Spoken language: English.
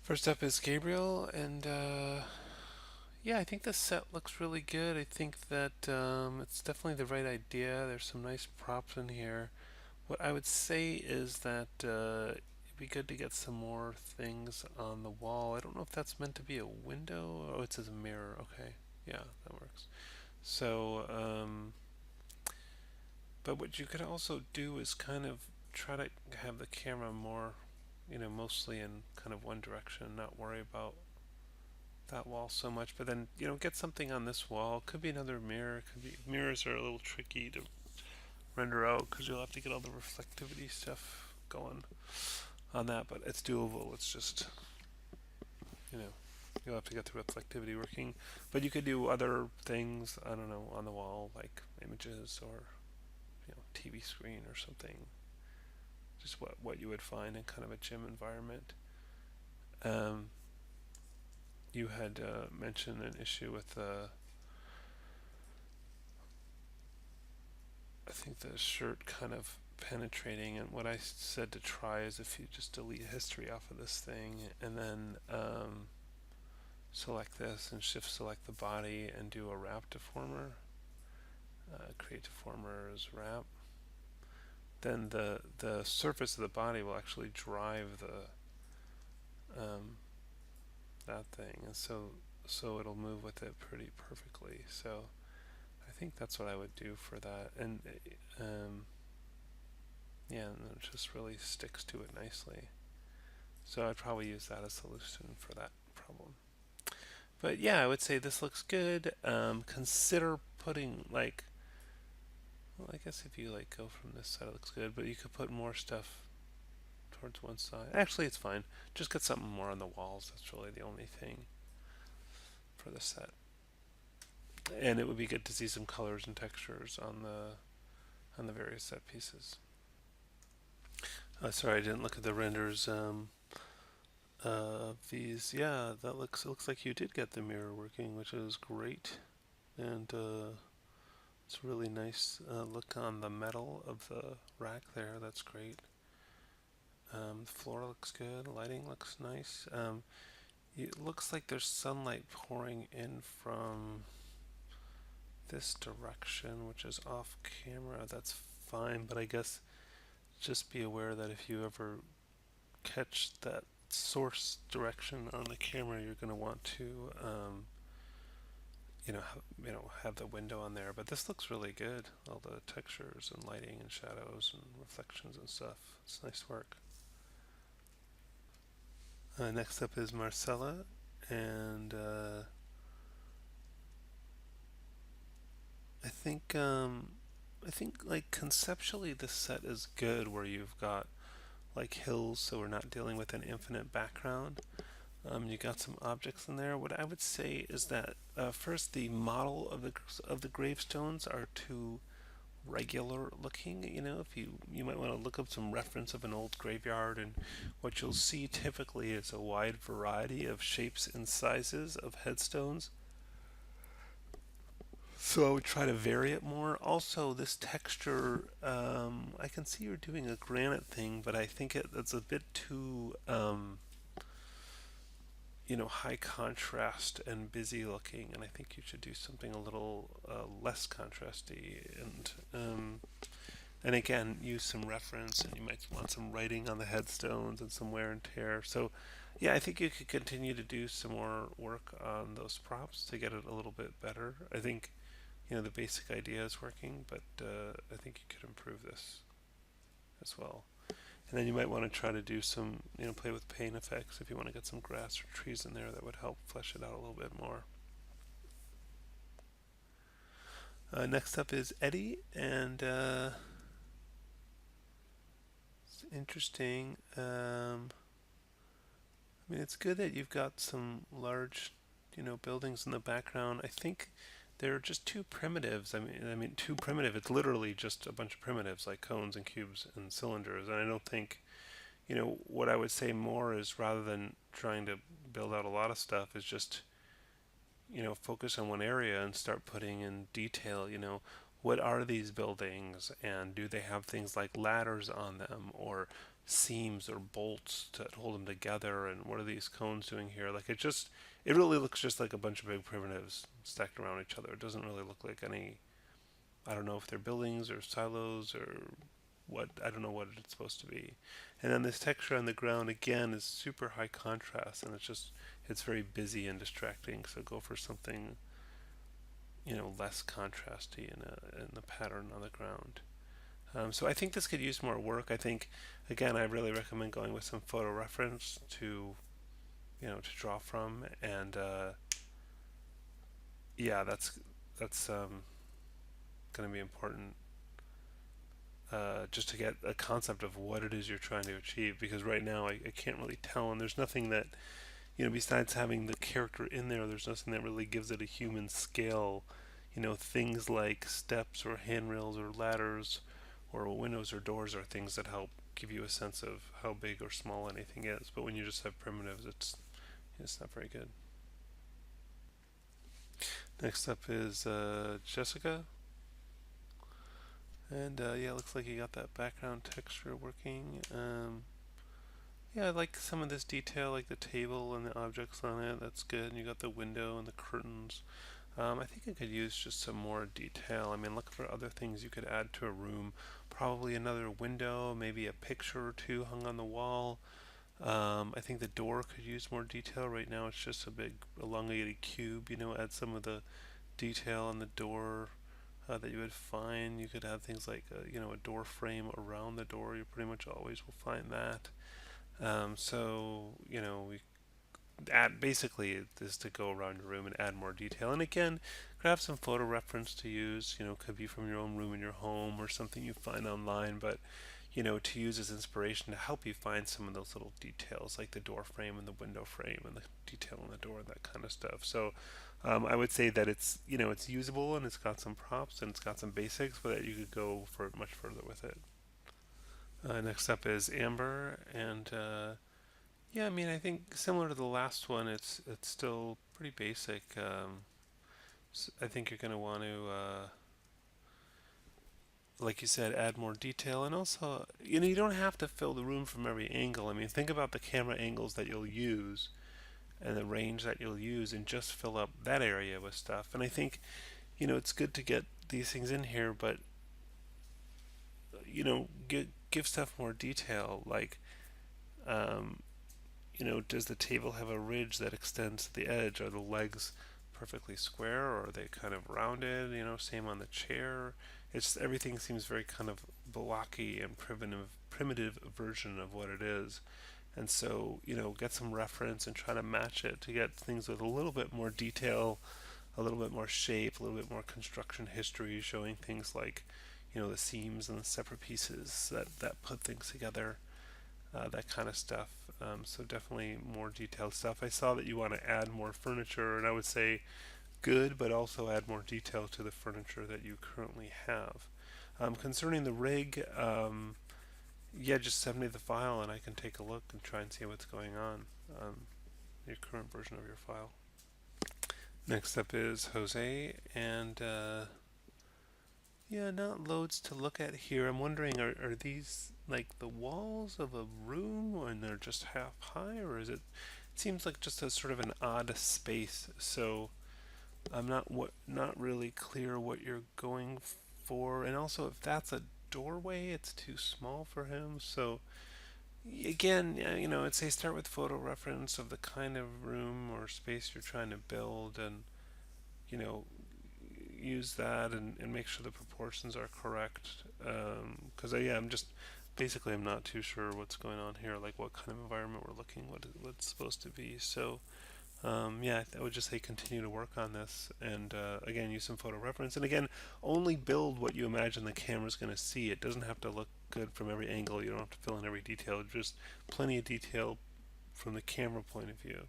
First up is Gabriel, and yeah, I think the set looks really good. I think that it's definitely the right idea. There's some nice props in here. What I would say is that it'd be good to get some more things on the wall. I don't know if that's meant to be a window. Oh, it says a mirror. Okay, yeah, that works. So, but what you could also do is kind of try to have the camera more, mostly in kind of one direction, not worry about that wall so much. But then, get something on this wall. Could be another mirror. Could be mirrors are a little tricky to render out because you'll have to get all the reflectivity stuff going on that. But it's doable. It's just you know you'll have to get the reflectivity working. But you could do other things. I don't know, on the wall, like images or TV screen or something. Just what you would find in kind of a gym environment. Um, you had mentioned an issue with I think the shirt kind of penetrating, and what I said to try is if you just delete history off of this thing and then select this and shift select the body and do a wrap deformer, create deformers wrap, then the surface of the body will actually drive the that thing, and so it'll move with it pretty perfectly. So I think that's what I would do for that, and yeah, and it just really sticks to it nicely. So I'd probably use that as a solution for that problem. But yeah, I would say this looks good. Consider putting like, well, I guess if you like go from this side, it looks good. But you could put more stuff towards one side. Actually, it's fine. Just get something more on the walls. That's really the only thing for the set. And it would be good to see some colors and textures on the various set pieces. Sorry, I didn't look at the renders. These, yeah, it looks like you did get the mirror working, which is great, and it's a really nice look on the metal of the rack there. That's great. The floor looks good. Lighting looks nice. It looks like there's sunlight pouring in from this direction, which is off camera. That's fine, but I guess just be aware that if you ever catch that source direction on the camera, you're going to want to have the window on there. But this looks really good. All the textures and lighting and shadows and reflections and stuff. It's nice work. Next up is Marcella, and I think I think like conceptually this set is good where you've got like hills, so we're not dealing with an infinite background. You got some objects in there. What I would say is that first, the model of the gravestones are too regular looking. If you might want to look up some reference of an old graveyard, and what you'll see typically is a wide variety of shapes and sizes of headstones. So I would try to vary it more. Also, this texture, I can see you're doing a granite thing, but I think it's a bit too high contrast and busy looking, and I think you should do something a little less contrasty, and again use some reference, and you might want some writing on the headstones and some wear and tear. So yeah, I think you could continue to do some more work on those props to get it a little bit better. I think the basic idea is working, but I think you could improve this as well. And then you might want to try to do some, play with paint effects if you want to get some grass or trees in there that would help flesh it out a little bit more. Next up is Eddie, and it's interesting. I mean, it's good that you've got some large, buildings in the background. I think they're just too primitives. I mean, too primitive. It's literally just a bunch of primitives like cones and cubes and cylinders. And I don't think what I would say more is rather than trying to build out a lot of stuff, is just focus on one area and start putting in detail. What are these buildings, and do they have things like ladders on them, or seams or bolts to hold them together, and what are these cones doing here? Like it really looks just like a bunch of big primitives stacked around each other. It doesn't really look like any. I don't know if they're buildings or silos or what. I don't know what it's supposed to be. And then this texture on the ground again is super high contrast, and it's very busy and distracting. So go for something less contrasty in the pattern on the ground. So I think this could use more work. I think, again, I really recommend going with some photo reference to draw from, and yeah, that's going to be important, just to get a concept of what it is you're trying to achieve. Because right now I can't really tell, and there's nothing that besides having the character in there, there's nothing that really gives it a human scale. Things like steps or handrails or ladders or windows or doors are things that help give you a sense of how big or small anything is. But when you just have primitives, it's not very good. Next up is Jessica, and yeah, it looks like you got that background texture working. Yeah, I like some of this detail, like the table and the objects on it. That's good. And you got the window and the curtains. I think I could use just some more detail. I mean, look for other things you could add to a room. Probably another window, maybe a picture or two hung on the wall. I think the door could use more detail. Right now, it's just a big elongated cube. Add some of the detail on the door that you would find. You could have things like a door frame around the door. You pretty much always will find that. We add basically is to go around your room and add more detail. And again, grab some photo reference to use. Could be from your own room in your home or something you find online, but to use as inspiration to help you find some of those little details, like the door frame and the window frame and the detail on the door, that kind of stuff. So I would say that it's usable and it's got some props and it's got some basics, but that you could go for much further with it. Next up is Amber, and yeah, I mean, I think similar to the last one, it's still pretty basic. I think you're going to want to, like you said, add more detail, and also, you don't have to fill the room from every angle. I mean, think about the camera angles that you'll use and the range that you'll use, and just fill up that area with stuff. And I think, it's good to get these things in here, but give stuff more detail, like. Um, does the table have a ridge that extends to the edge? Are the legs perfectly square, or are they kind of rounded? Same on the chair. It's everything seems very kind of blocky and primitive version of what it is. And so, get some reference and try to match it to get things with a little bit more detail, a little bit more shape, a little bit more construction history, showing things like, the seams and the separate pieces that put things together, that kind of stuff. So definitely more detailed stuff. I saw that you want to add more furniture, and I would say good, but also add more detail to the furniture that you currently have. Concerning the rig, yeah, just send me the file and I can take a look and try and see what's going on. Your current version of your file. Next up is Jose, and yeah, not loads to look at here. I'm wondering, are these like the walls of a room and they're just half high, or is it? It seems like just a sort of an odd space. So I'm not really clear what you're going for, and also if that's a doorway, it's too small for him. So again, I'd say start with photo reference of the kind of room or space you're trying to build, and you know use that and make sure the proportions are correct. Because yeah, I'm not too sure what's going on here, like what kind of environment we're looking, what it's supposed to be. So yeah, I would just say continue to work on this, and again, use some photo reference, and again, only build what you imagine the camera's going to see. It doesn't have to look good from every angle. You don't have to fill in every detail. Just plenty of detail from the camera point of view.